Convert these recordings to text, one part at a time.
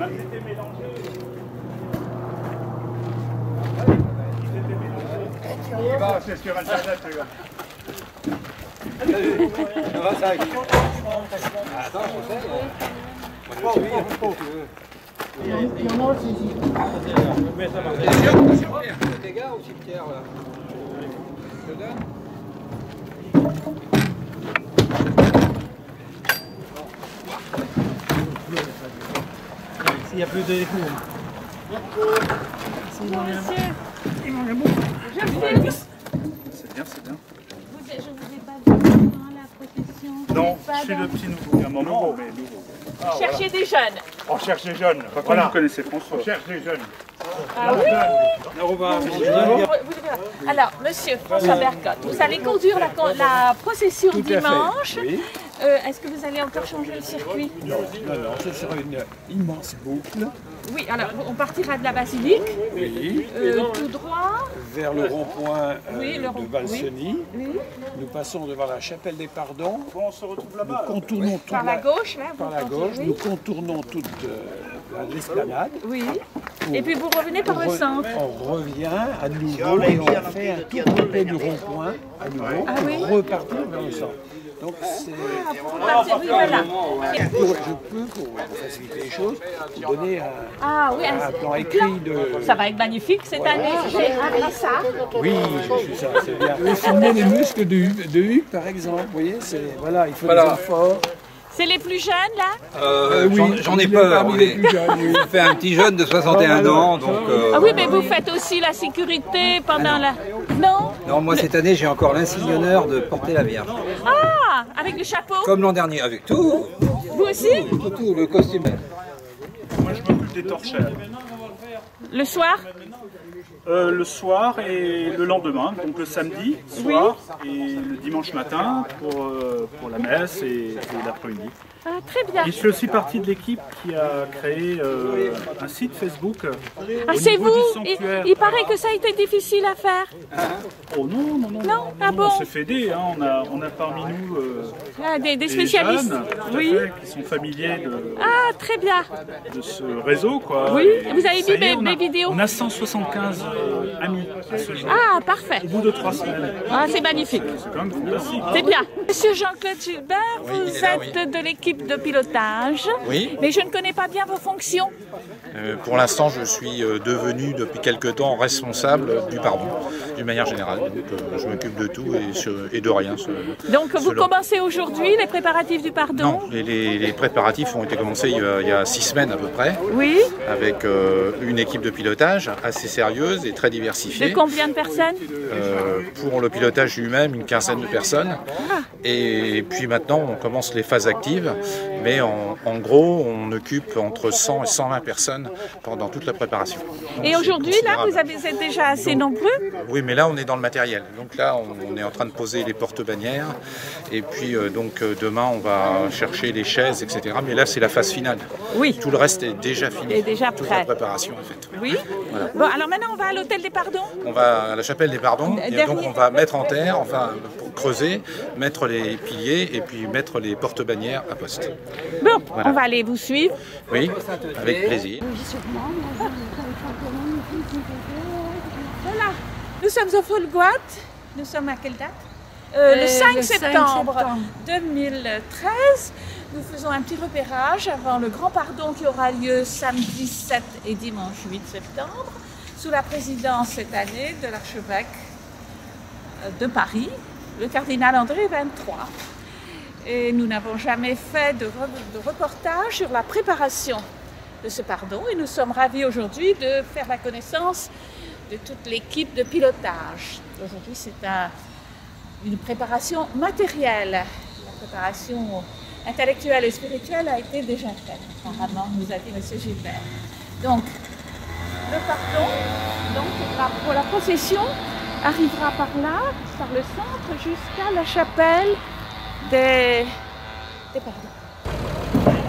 étaient mélangés. C'est sur Internet, les gars. Il y en a aussi ici. Des gars au cimetière là. Je te donne. S'il n'y a plus d'écho. Bonjour monsieur. C'est bien, c'est bien. Je ne vous ai pas vu dans la profession. Non, je suis le petit nouveau. Il y a un moment, mais nouveau. Ah, Cherchez des jeunes. On cherche des jeunes. Voilà. Vous connaissez François. On cherche des jeunes. Ah oui. Alors, monsieur François Bercotte, vous allez conduire la procession dimanche. Oui. Est-ce que vous allez encore changer le circuit? Non, ce sera une immense boucle. Oui, alors on partira de la basilique, Oui. tout droit. Vers le rond-point Oui, le rond- de Valseny. Oui. Nous passons devant la chapelle des Pardons. Bon, on se retrouve Nous là-bas. contournons toute Par la gauche, là. par vous la continuez. gauche. Nous contournons toute l'esplanade. Oui. Et puis vous revenez par le centre. On revient à nouveau et on fait un tour complet du rond-point à nouveau Ah oui. pour repartir vers le centre. Donc c'est... Oui, voilà. Je peux, pour faciliter les choses, vous donner Ah oui, un plan écrit de... ça va être magnifique cette année. J'ai appris ça. Oui, je suis ça, c'est bien. Vous filmer les muscles de Hugues, par exemple, vous voyez, c'est... Voilà, il faut des efforts. C'est les plus jeunes là? J'en ai il est peur. parmi les plus jeunes, oui. Je fais un petit jeune de 61 ans, donc... Ah oui, mais vous faites aussi la sécurité pendant la... Non? Non, moi cette année j'ai encore l'insigne honneur de porter la Vierge. Ah! Avec le chapeau? Comme l'an dernier, avec tout, Vous aussi? tout, le costume. Moi, je m'occupe des torchères. Le soir? Le soir et le lendemain, donc le samedi soir et le dimanche matin pour la messe et l'après-midi. Ah, très bien. Et je fais aussi partie de l'équipe qui a créé un site Facebook. Ah, au c'est niveau vous? du sanctuaire. Il paraît que ça a été difficile à faire. Oh non, non, non. Non? Ah Nous, bon? on s'est fait aider, hein. on a parmi nous Ah, des des spécialistes? jeunes tout à Oui. fait, qui sont familiers Ah, très bien. de ce réseau, quoi. Oui. Et Vous avez ça mis y est, mes vidéos? On a 175 amis à ce jour. Ah, parfait. Au bout de 3 semaines. Ah, c'est magnifique. C'est quand même fantastique. C'est bien. Monsieur Jean-Claude Gilbert, vous êtes de l'équipe de pilotage. Oui. Mais je ne connais pas bien vos fonctions. Pour l'instant, je suis devenu depuis quelque temps responsable du pardon, d'une manière générale. Donc, je m'occupe de tout et de rien. Donc vous selon. commencez aujourd'hui les préparatifs du pardon? Non, les préparatifs ont été commencés il y a 6 semaines à peu près, Oui. avec une équipe de pilotage assez sérieuse et très De diversifiée. combien de personnes? Pour le pilotage lui-même, une quinzaine de personnes. Et puis maintenant, on commence les phases actives. Mais en gros, on occupe entre 100 et 120 personnes pendant toute la préparation. Donc, Et c'est aujourd'hui, là, considérable. vous êtes déjà assez nombreux? Oui, mais là, on est dans le matériel. Donc là, on est en train de poser les porte-bannières. Et puis, demain, on va chercher les chaises, etc. Mais là, c'est la phase finale. Oui. Tout le reste est déjà fini. Est déjà Toute prêt. la préparation est faite. Oui. Bon, alors maintenant, on va à l'hôtel des pardons? On va à la chapelle des Pardons. Et Dernier. donc, on va mettre en terre, enfin, pour creuser, mettre les piliers et puis mettre les porte-bannières à poste. Bon, Voilà. on va aller vous suivre. Oui, avec plaisir. Voilà. Nous sommes au Folgoat. Nous sommes à quelle date? Le 5 septembre 2013. Nous faisons un petit repérage avant le grand pardon qui aura lieu samedi 7 et dimanche 8 septembre, sous la présidence cette année de l'archevêque de Paris, le cardinal André XXIII. Et nous n'avons jamais fait de reportage sur la préparation de ce pardon et nous sommes ravis aujourd'hui de faire la connaissance de toute l'équipe de pilotage. Aujourd'hui, c'est une préparation matérielle. La préparation intellectuelle et spirituelle a été déjà faite, apparemment, nous a dit M. Gilbert. Donc, le pardon, pour la procession, arrivera par là, par le centre, jusqu'à la chapelle des pardons.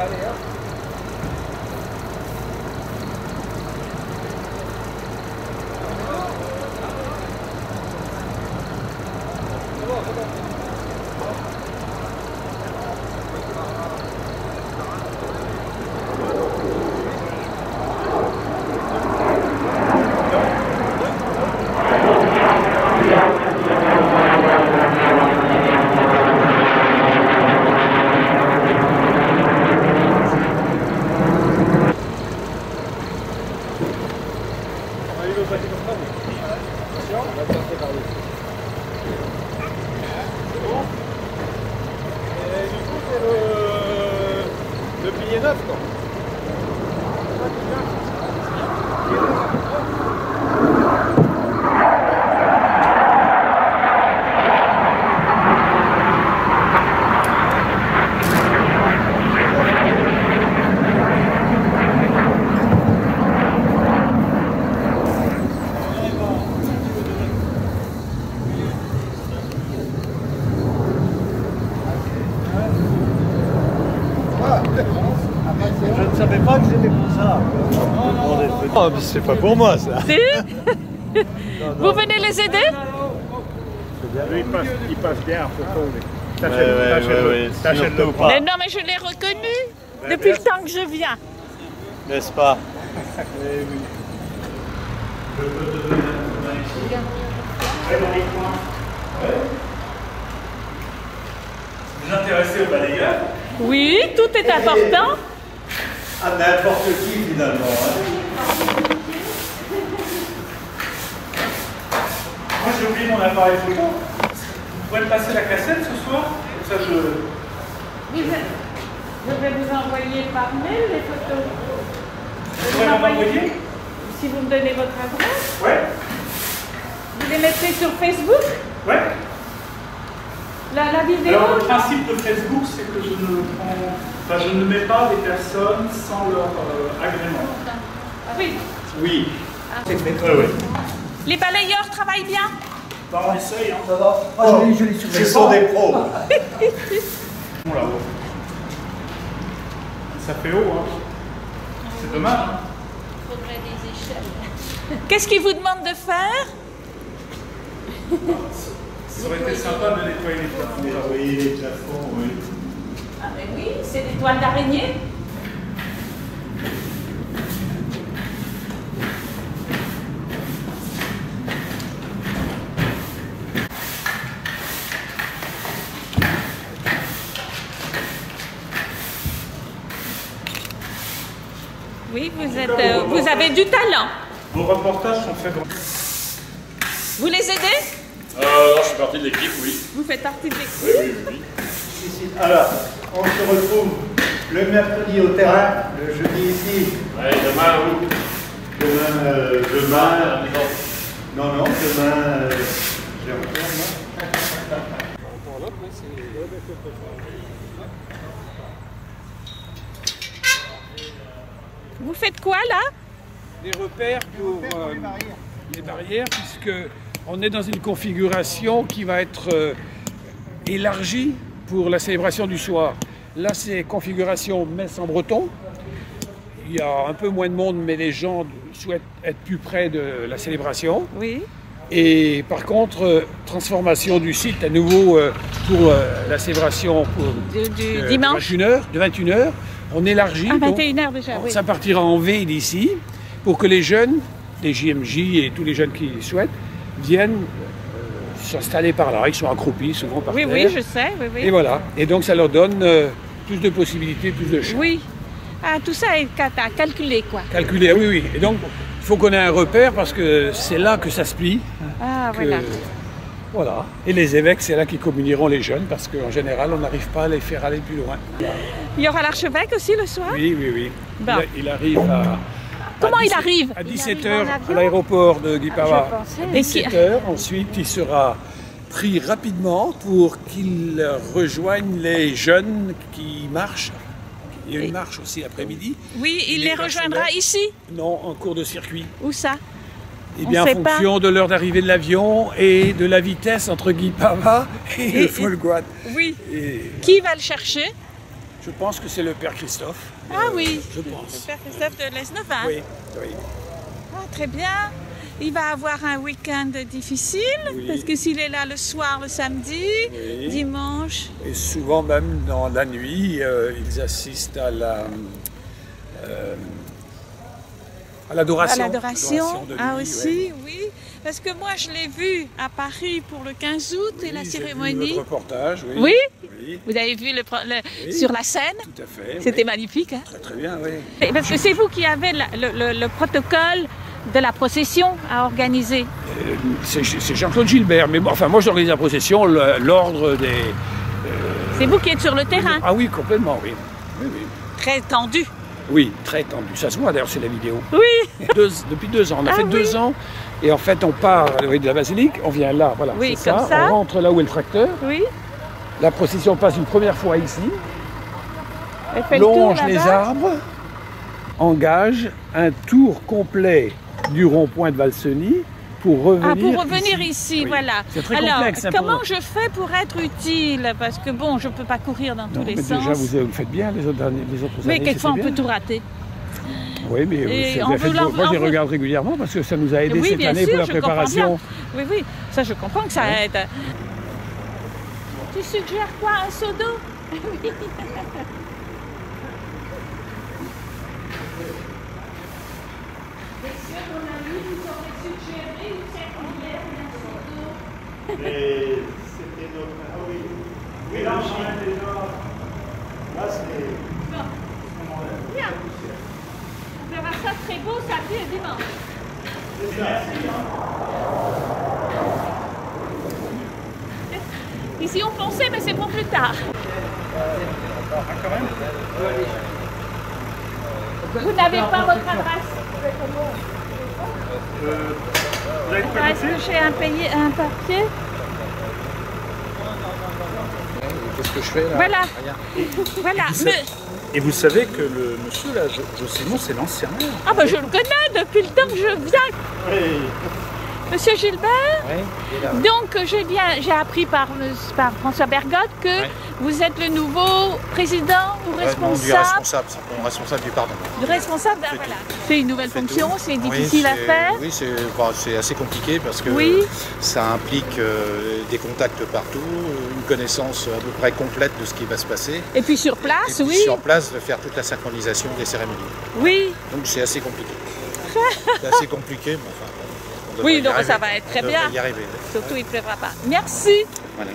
Allez, hop. Le billet neuf, quoi. Je ne savais pas que c'était pour ça. Oh, mais c'est pas pour moi ça. Si? Vous venez les aider? Il passe bien en photo. T'achètes-le pas. Mais non, mais je l'ai reconnu depuis le temps que je viens. N'est-ce pas? Vous intéressez au balayeur? Oui, tout est important. À n'importe qui finalement. Moi j'ai oublié mon appareil photo. Vous pouvez me passer la cassette ce soir? Comme ça je vais vous envoyer par mail les photos. Vous pouvez m'envoyer? Si vous me donnez votre adresse. Ouais. Vous les mettrez sur Facebook? Ouais. La vidéo? Alors le principe de Facebook, c'est que je ne mets pas des personnes sans leur agrément. Oui. Oui. C'est fait. Oui. Les balayeurs travaillent bien? Bah, on essaye, hein. Ça va? Je les surveille. Ce sont des pros. Bon, là-haut. Ça fait haut, hein. C'est dommage. Hein. Il faudrait des échelles. Qu'est-ce qu'ils vous demandent de faire? Ça aurait été sympa de nettoyer les plafonds. Nettoyer les plafonds, oui. Ah mais oui, c'est des toiles d'araignée. Oui, vous avez du talent. Vos reportages sont faits dans... Vous les aidez? Non, je suis partie de l'équipe, oui. Vous faites partie de l'équipe? Oui. Alors, on se retrouve le mercredi au terrain, le jeudi ici. Ouais, demain, où? Demain. Non, demain. J'ai encore, Vous faites quoi là? Des repères pour les barrières, puisque on est dans une configuration qui va être élargie pour la célébration du soir. Là, c'est configuration messe en breton. Il y a un peu moins de monde, mais les gens souhaitent être plus près de la célébration. Oui. Et par contre, transformation du site à nouveau pour la célébration du dimanche. De 21h. On élargit. À 21h déjà, oui. Ça partira en V d'ici pour que les jeunes, les JMJ et tous les jeunes qui souhaitent, viennent s'installer par là. Ils sont accroupis souvent par terre. Oui, je sais. Oui. Et voilà. Et donc ça leur donne plus de possibilités, plus de choix. Oui. Ah, tout ça est à calculer, quoi. Calculer, oui. Et donc, il faut qu'on ait un repère parce que c'est là que ça se plie. Ah, voilà. Voilà. Et les évêques, c'est là qu'ils communieront les jeunes parce qu'en général, on n'arrive pas à les faire aller plus loin. Il y aura l'archevêque aussi le soir? Oui. Bon. Il arrive à... Comment il arrive? À 17h à l'aéroport de Guipava. À 17h, ensuite il sera pris rapidement pour qu'il rejoigne les jeunes qui marchent. Il y a une marche aussi l'après-midi. Oui, il les rejoindra ici? Non, en cours de circuit. Où ça? Eh bien, en fonction de l'heure d'arrivée de l'avion et de la vitesse entre Guy Pava et le Folgoat. Oui. Qui va le chercher? Je pense que c'est le père Christophe. Ah oui, je pense. Le père Christophe de Lesneval. Oui, oui. Ah, très bien. Il va avoir un week-end difficile, parce que s'il est là le soir, le samedi, dimanche. Et souvent même dans la nuit, ils assistent à l'adoration. À l'adoration, ah aussi, oui. Parce que moi, je l'ai vu à Paris pour le 15 août et la cérémonie. Vu votre reportage, oui. Oui, oui. Vous avez vu sur la scène? Tout à fait. C'était magnifique. Hein? Très très bien, oui. Parce que c'est vous qui avez le protocole de la procession à organiser. C'est Jean-Claude Gilbert, mais bon, enfin moi j'organise la procession, l'ordre des... C'est vous qui êtes sur le terrain? Ah oui, complètement, oui. Oui, oui. Très tendu. Oui, très tendu. Ça se voit d'ailleurs sur la vidéo. Oui. Depuis 2 ans. On a fait 2 ans. Et en fait, on part de la basilique, on vient là, voilà. Oui, c'est comme ça. On rentre là où est le tracteur. Oui. La procession passe une première fois ici. Elle fait longe les arbres. Engage un tour complet du rond-point de Valseny pour revenir ici, voilà. C'est très Alors, complexe. Comment je fais pour être utile? Parce que bon, je ne peux pas courir dans tous les sens. Déjà, vous le faites bien les autres années. Mais quelquefois, on peut tout rater. Oui, mais moi, je les regarde régulièrement parce que ça nous a aidé cette année pour la préparation. Oui, oui, ça, je comprends que ça aide. Tu suggères quoi? Un seau d'eau? Oui. Et c'était notre... Ah oui. Oui, là, on est déjà... Là, c'est... Bien. On verra ça très beau samedi et dimanche. Ici, on pensait, mais c'est pour plus tard. Vous n'avez pas votre adresse? Est-ce que j'ai un papier? Qu'est-ce que je fais là? Voilà. Voilà. Et vous savez que le monsieur là, Jossimon, c'est l'ancien maire. Ah ben je le connais depuis le temps que je viens. Oui. Monsieur Gilbert, Oui, donc j'ai appris par François Bergotte que vous êtes le nouveau président ou responsable. Non, responsable du pardon. Le responsable, voilà. C'est une nouvelle fonction, c'est difficile à faire. Oui, c'est assez compliqué parce que ça implique des contacts partout, une connaissance à peu près complète de ce qui va se passer. Et puis sur place, et puis sur place, de faire toute la synchronisation des cérémonies. Oui. Donc c'est assez compliqué. C'est assez compliqué, mais enfin... Oui, donc ça va être très bien. Y arriver. Surtout, il ne pleuvra pas. Merci. Voilà.